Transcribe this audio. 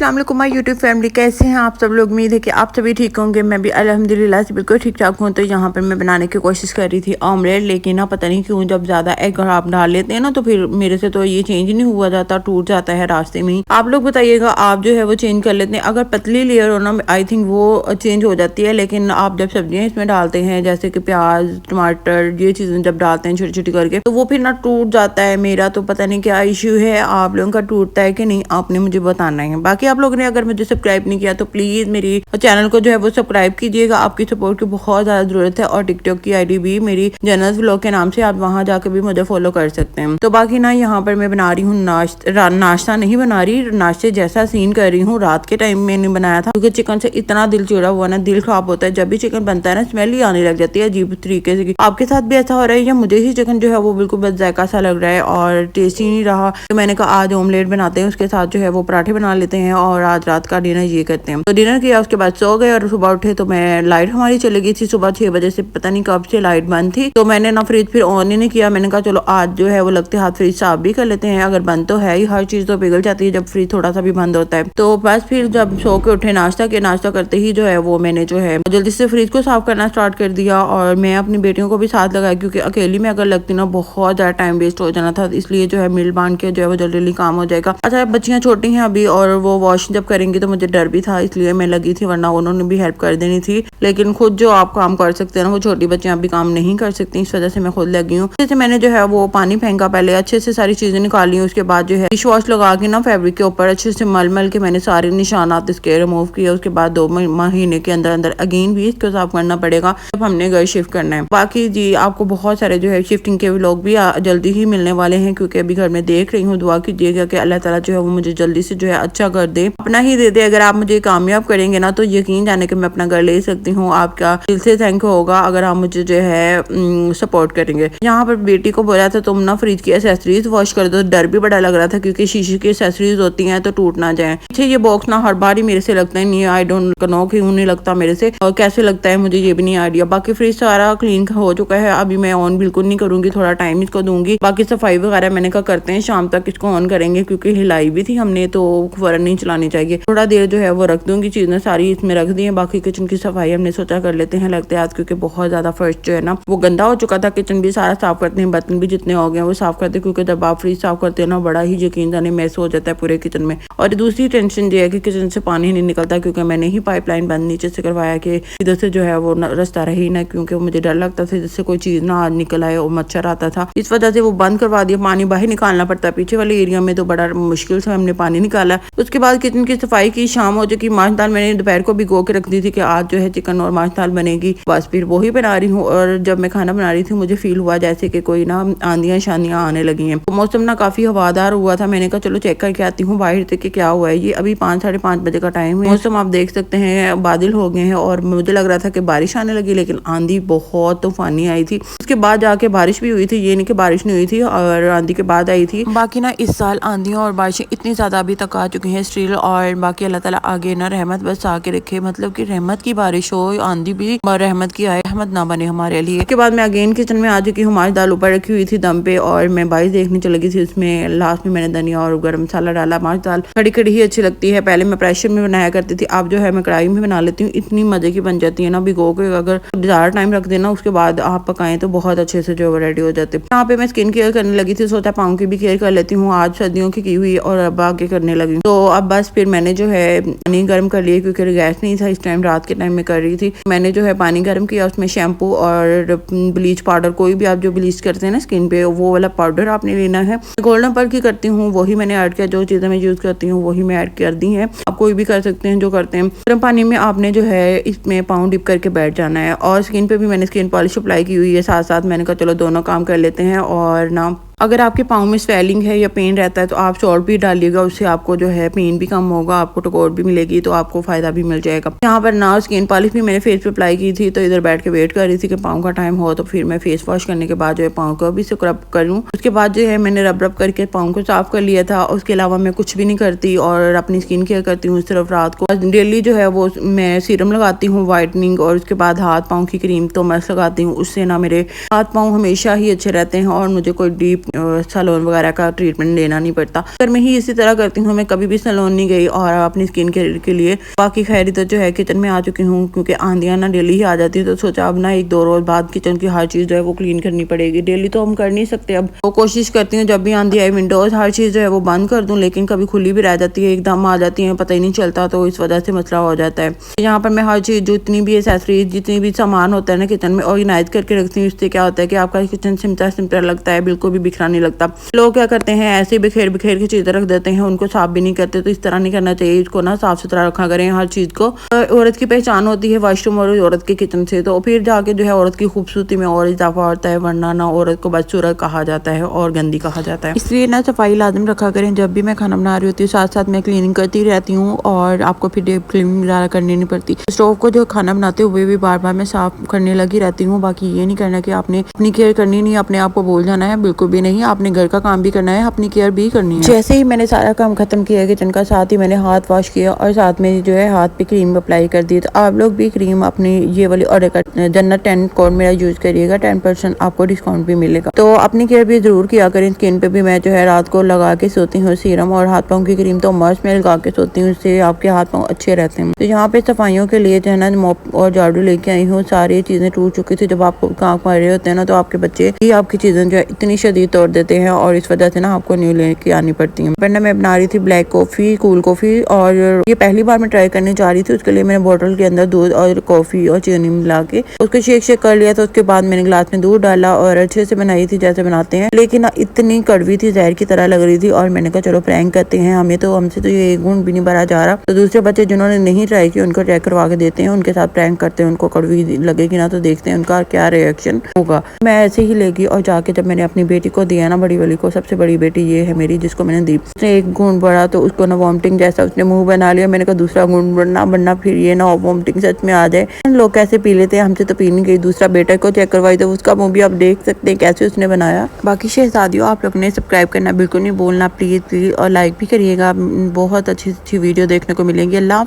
अस्सलाम वालेकुम my YouTube family, कैसे हैं आप सब लोग। उम्मीद है कि आप सभी ठीक होंगे। मैं भी अल्हम्दुलिल्लाह से बिल्कुल ठीक ठाक हूँ। तो यहाँ पर मैं बनाने की कोशिश कर रही थी ऑमलेट, लेकिन ना पता नहीं क्यों जब ज़्यादा एग आप डाल लेते हैं ना तो फिर मेरे से तो ये चेंज नहीं हुआ जाता, टूट जाता है रास्ते में ही। आप लोग बताइएगा, आप जो है वो चेंज कर लेते हैं। अगर पतली लेयर हो ना, आई थिंक वो चेंज हो जाती है, लेकिन आप जब सब्जियाँ इसमें डालते हैं जैसे कि प्याज टमाटर ये चीज़ें जब डालते हैं छोटी छोटी करके, तो वो फिर ना टूट जाता है। मेरा तो पता नहीं क्या इश्यू है, आप लोगों का टूटता है कि नहीं, आपने मुझे बताना है। बाकी आप लोगों ने अगर मुझे सब्सक्राइब नहीं किया तो प्लीज मेरी चैनल को जो है वो सब्सक्राइब कीजिएगा। आपकी सपोर्ट की बहुत ज्यादा जरूरत है। और टिकटॉक की आईडी भी मेरी जनरल व्लॉग के नाम से, आप वहां जाकर भी मुझे फॉलो कर सकते हैं। तो बाकी ना यहाँ पर मैं बना रही हूँ नाश्ता नहीं बना रही, नाश्ते जैसा सीन कर रही हूँ। रात के टाइम मैंने बनाया था क्योंकि चिकन से इतना दिल चिड़ा हुआ ना, दिल खराब होता है जब भी चिकन बनता है ना, स्मेल ही आने लग जाती है अजीब तरीके से। आपके साथ भी ऐसा हो रहा है या मुझे ही चिकन जो है वो बिल्कुल बस जायका सा लग रहा है और टेस्टी नहीं रहा। तो मैंने कहा आज ऑमलेट बनाते हैं, उसके साथ जो है वो पराठे बना लेते हैं और आज रात का डिनर ये करते हैं। तो डिनर किया, उसके बाद सो गए और सुबह उठे तो मैं लाइट हमारी चली गई थी सुबह 6 बजे से, पता नहीं कब से लाइट बंद थी। तो मैंने ना फ्रिज फिर ऑन ही नहीं किया। मैंने कहा चलो आज जो है वो लगते हाथ फ्रिज साफ भी कर लेते हैं। अगर बंद तो है ही, हर चीज तो पिघल जाती है जब फ्रिज थोड़ा सा भी बंद होता है। तो बस फिर जब सो के उठे, नाश्ता करते ही जो है वो मैंने जो है जल्दी से फ्रिज को साफ करना स्टार्ट कर दिया। और मैं अपनी बेटियों को भी साथ लगाया क्योंकि अकेली में अगर लगती ना बहुत ज्यादा टाइम वेस्ट हो जाना था, इसलिए जो है मिल बांध के जो है वो जल्दी जल्दी काम हो जाएगा। अच्छा बच्चियां छोटी हैं अभी और वो वॉश जब करेंगी तो मुझे डर भी था, इसलिए मैं लगी थी, वरना उन्होंने भी हेल्प कर देनी थी। लेकिन खुद जो आप काम कर सकते हैं ना, वो छोटी बच्चियां अभी काम नहीं कर सकती, इस वजह से मैं खुद लगी हूँ। जैसे मैंने जो है वो पानी फेंका, पहले अच्छे से सारी चीजें निकाली, उसके बाद जो है डिश वॉश लगा के ना फैब्रिक के ऊपर अच्छे से मल के मैंने सारे निशानात इसके रिमूव किए। उसके बाद 2 महीने के अंदर अंदर अगेन भी इसको साफ करना पड़ेगा जब हमने घर शिफ्ट करना है। बाकी जी आपको बहुत सारे जो है शिफ्टिंग के व्लॉग भी जल्दी ही मिलने वाले हैं, क्योंकि अभी घर में देख रही हूँ। दुआ कीजिएगा कि अल्लाह ताला जो है वो मुझे जल्दी से जो है अच्छा कर दे, अपना ही दे दे। अगर आप मुझे कामयाब करेंगे ना तो यकीन जाने कि मैं अपना घर ले सकती हूँ। आपका दिल से थैंक यू होगा अगर आप मुझे जो है सपोर्ट करेंगे। यहाँ पर बेटी को बोला था तुम ना फ्रिज की एसेसरीज वॉश कर दो। डर भी बड़ा लग रहा था क्योंकि शीशे की एसेसरीज होती हैं तो टूट ना जाए। पीछे ये बॉक्स ना हर बार ही मेरे से लगता ही नहीं है, आई डोंट नो क्यों नहीं लगता मेरे से और कैसे लगता है मुझे ये भी नहीं आइडिया। बाकी फ्रिज सारा क्लीन हो चुका है, अभी मैं ऑन बिल्कुल नहीं करूंगी, थोड़ा टाइम इसको दूंगी। बाकी सफाई वगैरह मैंने कहा करते हैं शाम तक इसको ऑन करेंगे, क्योंकि हिलाई भी थी हमने तो फौरन नहीं चलानी चाहिए। थोड़ा देर जो है वो रख दूंगी, चीजें सारी इसमें रख दी है। बाकी किचन की सफाई हमने सोचा कर लेते हैं लगते आज, क्योंकि बहुत ज्यादा फर्श जो है ना वो गंदा हो चुका था। किचन भी सारा साफ करते हैं, बर्तन भी जितने हो गए वो साफ करते हैं, क्योंकि जब आप फ्रिज साफ करते हैं ना बड़ा ही यकीन जाने मैस हो जाता है पूरे किचन में। और दूसरी टेंशन ये है कि किचन से पानी नहीं निकलता, क्योंकि मैंने ही पाइपलाइन बंद नीचे से करवाया कि इधर से जो है वो रास्ता रही ना, क्योंकि मुझे डर लगता था जिससे कोई चीज ना आज निकल आए और मच्छर आता था, इस वजह से वो बंद करवा दिया। पानी बाहर निकालना पड़ता है, पीछे वाले एरिया में तो बड़ा मुश्किल से हमने पानी निकाला। उसके बाद किचन की सफाई की, शाम हो चुकी। माश दाल मैंने दोपहर को भिगो के रख दी थी कि आज जो है चिकन और माश दाल बनेगी, बस फिर वही बना रही हूँ। और जब मैं खाना बना रही थी मुझे फील हुआ जैसे कि कोई ना आंधियां शांधियां आने लगी हैं। तो मौसम ना काफी हवादार हुआ था, मैंने कहा चलो चेक करके आती हूँ बाहर से कि क्या हुआ है। ये अभी 5 साढ़े 5 बजे का टाइम है, मौसम आप देख सकते हैं बादल हो गए हैं और मुझे लग रहा था कि बारिश आने लगी, लेकिन आंधी बहुत तूफानी आई थी। उसके बाद जाके बारिश भी हुई थी, ये नहीं कि बारिश नहीं हुई थी, और आंधी के बाद आई थी। बाकी ना इस साल आंधियां और बारिशें इतनी ज्यादा अभी तक आ चुकी हैं स्टिल, और बाकी अल्लाह ताला आगे ना रहमत बस आके रखे, मतलब कि रहमत की बारिश हो, आंधी भी रहमत की आए, रहमत ना बने हमारे लिए। उसके बाद मैं अगेन किचन में आ चुकी हूँ। माश दाल ऊपर रखी हुई थी दम पे और मैं बारिश देखने चली गई थी। उसमें लास्ट में मैंने धनिया और गरम मसाला डाला। माश दाल खड़ी खड़ी ही अच्छी लगती है, पहले मैं प्रेशर में बनाया करती थी, अब जो है मैं कढ़ाई में बना लेती हूँ। इतनी मजे की बन जाती है ना, भिगो के अगर ज्यादा टाइम रख देना उसके बाद आप पकाएं तो बहुत अच्छे से जो रेडी हो जाते। यहाँ पे मैं स्किन केयर करने लगी थी, सोचा पाँव की भी केयर कर लेती हूँ, आज सर्दियों की हुई और अब आगे करने लगी। तो अब बस फिर मैंने जो है पानी गर्म कर लिया, क्योंकि गैस नहीं था इस टाइम, रात के टाइम में कर रही थी। मैंने जो है पानी गर्म किया, उसमें शैम्पू और ब्लीच पाउडर, कोई भी आप जो ब्लीच करते हैं ना स्किन पे वो वाला पाउडर आपने लेना है। गोल्डन पर की करती हूँ वही मैंने ऐड किया, जो चीजें मैं यूज करती हूँ वही मैं ऐड कर दी है। आप कोई भी कर सकते हैं जो करते हैं। गर्म पानी में आपने जो है इसमें पाँव डिप करके बैठ जाना है, और स्किन पे भी मैंने स्किन पॉलिश अप्लाई की हुई है साथ साथ। मैंने कहा चलो दोनों काम कर लेते हैं। और ना अगर आपके पाँव में स्वेलिंग है या पेन रहता है तो आप सॉल्ट भी डालिएगा, उससे आपको जो है पेन भी कम होगा, आपको टकोर भी मिलेगी, तो आपको फायदा भी मिल जाएगा। यहाँ पर ना स्किन पॉलिश भी मैंने फेस पे अप्लाई की थी, तो इधर बैठ के वेट कर रही थी कि पाँव का टाइम हो, तो फिर मैं फेस वॉश करने के बाद जो है पाँव को भी स्क्रब करूँ। उसके बाद जो है मैंने रब करके पाँव को साफ कर लिया था। उसके अलावा मैं कुछ भी नहीं करती और अपनी स्किन केयर करती हूँ सिर्फ रात को। डेली जो है वो मैं सीरम लगाती हूँ वाइटनिंग, और उसके बाद हाथ पाँव की क्रीम तो मस्त लगाती हूँ, उससे ना मेरे हाथ पाँव हमेशा ही अच्छे रहते हैं और मुझे कोई डीप सैलून वगैरह का ट्रीटमेंट लेना नहीं पड़ता। अगर मैं ही इसी तरह करती हूँ, मैं कभी भी सैलून नहीं गई और अपनी स्किन केयर के लिए बाकी खैरी तो जो है किचन में आ चुकी हूँ, क्योंकि आंधियाँ ना डेली ही आ जाती है, तो सोचा अब ना 1-2 रोज बाद किचन की हर चीज़ जो है वो क्लीन करनी पड़ेगी। डेली तो हम कर नहीं सकते। अब वो कोशिश करती हूँ जब भी आंधी आए विंडोज हर चीज़ जो है वो बंद कर दूँ, लेकिन कभी खुली भी रह जाती है, एकदम आ जाती है, पता ही नहीं चलता, तो इस वजह से मसला हो जाता है। यहाँ पर मैं हर चीज़ जितनी भी एसेसरीज जितनी भी सामान होता है ना किचन में ऑर्गेनाइज करके रखती हूँ। इससे क्या होता है कि आपका किचन सिमटा लगता है, बिल्कुल भी बिखरा नहीं लगता। लोग क्या करते हैं, ऐसे बिखेर के चीज़ें रख देते हैं, उनको साफ भी नहीं करते। तो इस तरह नहीं करना चाहिए, इसको ना साफ सुथरा रखा करें। हर चीज़ को औरत की पहचान होती है वॉशरूम और औरत के किचन से, तो फिर जाके जो है औरत की खूबसूरती में और इजाफा होता है, वरना ना औरत को बदसूरत कहा जाता है और गंदी कहा जाता है। इसलिए ना सफाई लाजम रखा करें। जब भी मैं खाना बना रही होती हूँ साथ साथ मैं क्लीनिंग करती रहती हूँ और आपको फिर डीप क्लीनिंग ज़्यादा करनी नहीं पड़ती। स्टोव को जो खाना बनाते हुए भी बार बार मैं साफ करने लगी रहती हूँ। बाकी ये नहीं करना कि आपने अपनी केयर करनी नहीं, अपने आप को भूल जाना है, बिल्कुल भी नहीं। आपने घर का काम भी करना है, अपनी केयर भी करनी है। जैसे ही मैंने सारा काम खत्म किया किचन का, साथ ही मैंने हाथ वॉश किया और साथ में जो है हाथ पे क्रीम अप्लाई कर दी। तो आप लोग भी क्रीम अपनी ये वाली ऑर्डर जन्नत 10 कोड मेरा यूज करिएगा, 10% आपको डिस्काउंट भी मिलेगा। तो अपनी केयर भी जरूर किया करें। स्किन पे भी मैं जो है रात को लगा के सोती हूँ सीरम, और हाथ पाँव की क्रीम तो मस्त में लगा के सोती हूँ, इससे आपके हाथ पाँव अच्छे रहते हैं। तो यहाँ पे सफाइयों के लिए जो है ना मॉप और झाड़ू लेके आई हूँ। सारी चीजें टूट चुकी थी। जब आपको काम कर रहे होते हैं ना तो आपके बच्चे ही आपकी चीजें जो है इतनी शदीद तोड़ देते हैं और इस वजह से ना आपको न्यू लेके आनी पड़ती है। वरना मैं बना रही थी ब्लैक कॉफी, कूल कॉफी, और ये पहली बार मैं ट्राई करने जा रही थी। उसके लिए मैंने बोतल के अंदर दूध और कॉफी और चीनी मिला के उसको शेक कर लिया था। उसके बाद मैंने ग्लास में दूध डाला और अच्छे से बनाई थी जैसे बनाते हैं, लेकिन इतनी कड़वी थी, जहर की तरह लग रही थी। और मैंने कहा चलो प्रैंक करते हैं, हमसे तो ये गुण भी नहीं भरा जा रहा। तो दूसरे बच्चे जिन्होंने नहीं ट्राई किया उनको ट्राई करवा के देते हैं, उनके साथ प्रैंक करते हैं। उनको कड़वी लगेगी ना तो देखते हैं उनका क्या रिएक्शन होगा। मैं ऐसे ही लेगी और जाके जब मैंने अपनी बेटी को दिया ना, बड़ी वाली को, सबसे बड़ी बेटी ये है मेरी जिसको मैंने दी, उसने एक गुण बढ़ा तो उसको ना वॉमिटिंग जैसा उसने मुंह बना लिया। मैंने कहा दूसरा गुण बनना फिर ये ना वॉमिटिंग सच में आ जाए। लोग कैसे पी लेते हैं, हमसे तो पी नहीं गई। दूसरा बेटा को चेक करवाई तो उसका मुंह भी आप देख सकते हैं कैसे उसने बनाया। बाकी शहजादियों, आप लोग ने सब्सक्राइब करना बिल्कुल नहीं बोलना प्लीज, और लाइक भी करिएगा। बहुत अच्छी वीडियो देखने को मिलेंगी। अल्लाह।